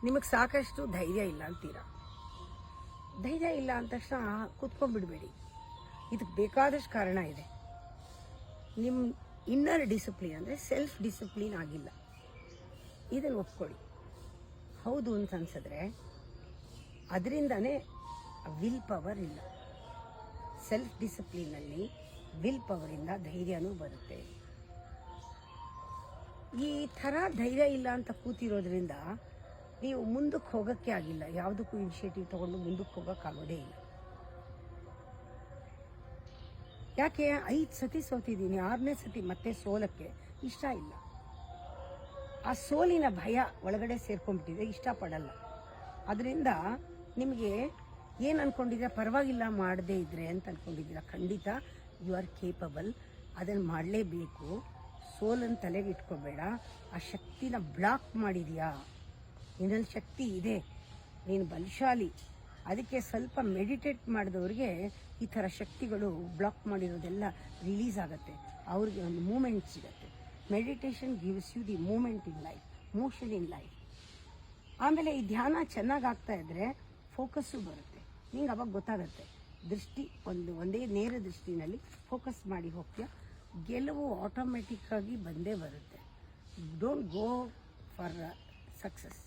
ನಿಮಗೆ ಸಾಕಷ್ಟು ಧೈರ್ಯ ಇಲ್ಲ ಅಂತೀರಾ. ಧೈರ್ಯ ಇಲ್ಲ ಅಂದ ತಕ್ಷಣ ಕೂತ್ಕೊಂಡ್ಬಿಡ್ಬೇಡಿ. ಇದಕ್ಕೆ ಬೇಕಾದಷ್ಟು ಕಾರಣ ಇದೆ. ನಿಮ್ಮ ಇನ್ನರ್ ಡಿಸಿಪ್ಲಿನ್ ಅಂದರೆ ಸೆಲ್ಫ್ ಡಿಸಿಪ್ಲಿನ್ ಆಗಿಲ್ಲ. ಇದನ್ನು ಒಪ್ಕೊಳ್ಳಿ. ಹೌದು ಅಂತ ಅನ್ಸಿದ್ರೆ ಅದರಿಂದನೇ ವಿಲ್ ಪವರ್ ಇಲ್ಲ. ಸೆಲ್ಫ್ ಡಿಸಿಪ್ಲಿನಲ್ಲಿ ವಿಲ್ ಪವರಿಂದ ಧೈರ್ಯನೂ ಬರುತ್ತೆ. ಈ ಥರ ಧೈರ್ಯ ಇಲ್ಲ ಅಂತ ಕೂತಿರೋದ್ರಿಂದ ನೀವು ಮುಂದಕ್ಕೆ ಹೋಗೋಕ್ಕೆ ಆಗಿಲ್ಲ. ಯಾವುದಕ್ಕೂ ಇನಿಷಿಯೇಟಿವ್ ತೊಗೊಂಡು ಮುಂದಕ್ಕೆ ಹೋಗೋಕ್ಕಾಗೋದೇ ಇಲ್ಲ. ಯಾಕೆ 5 ಸತಿ ಸೋತಿದ್ದೀನಿ, 6ನೇ ಸತಿ ಮತ್ತೆ ಸೋಲಕ್ಕೆ ಇಷ್ಟ ಇಲ್ಲ. ಆ ಸೋಲಿನ ಭಯ ಒಳಗಡೆ ಸೇರ್ಕೊಂಡ್ಬಿಟ್ಟಿದೆ, ಇಷ್ಟಪಡಲ್ಲ. ಅದರಿಂದ ನಿಮಗೆ ಏನು ಅಂದ್ಕೊಂಡಿದ್ದೀರಾ, ಪರವಾಗಿಲ್ಲ ಮಾಡದೇ ಇದ್ರೆ ಅಂತ ಅಂದ್ಕೊಂಡಿದ್ದೀರಾ. ಖಂಡಿತ ಯು ಆರ್ ಕೇಪಬಲ್. ಅದನ್ನು ಮಾಡಲೇಬೇಕು. ಸೋಲನ್ನು ತಲೆಗೆ ಇಟ್ಕೋಬೇಡ. ಆ ಶಕ್ತಿನ ಬ್ಲಾಕ್ ಮಾಡಿದೆಯಾ, ನಿನ್ನಲ್ಲಿ ಶಕ್ತಿ ಇದೆ, ನೀನು ಬಲಶಾಲಿ. ಅದಕ್ಕೆ ಸ್ವಲ್ಪ ಮೆಡಿಟೇಟ್ ಮಾಡಿದವ್ರಿಗೆ ಈ ಥರ ಶಕ್ತಿಗಳು ಬ್ಲಾಕ್ ಮಾಡಿರೋದೆಲ್ಲ ರಿಲೀಸ್ ಆಗುತ್ತೆ. ಅವ್ರಿಗೆ ಒಂದು ಮೂಮೆಂಟ್ ಸಿಗುತ್ತೆ. Meditation gives you the moment in life, motion in life. ಆಮೇಲೆ ಈ ಧ್ಯಾನ ಚೆನ್ನಾಗಿ ಆಗ್ತಾ ಇದ್ರೆ ಫೋಕಸ್ಸು ಬರುತ್ತೆ. ನಿಂಗೆ ಅವಾಗ ಗೊತ್ತಾಗುತ್ತೆ. ದೃಷ್ಟಿ ಒಂದೇ ನೇರ ದೃಷ್ಟಿನಲ್ಲಿ ಫೋಕಸ್ ಮಾಡಿ ಹೋಗ್ತೀಯ. ಗೆಲುವು ಆಟೋಮೆಟಿಕ್ಕಾಗಿ ಬಂದೇ ಬರುತ್ತೆ. Don't go for success.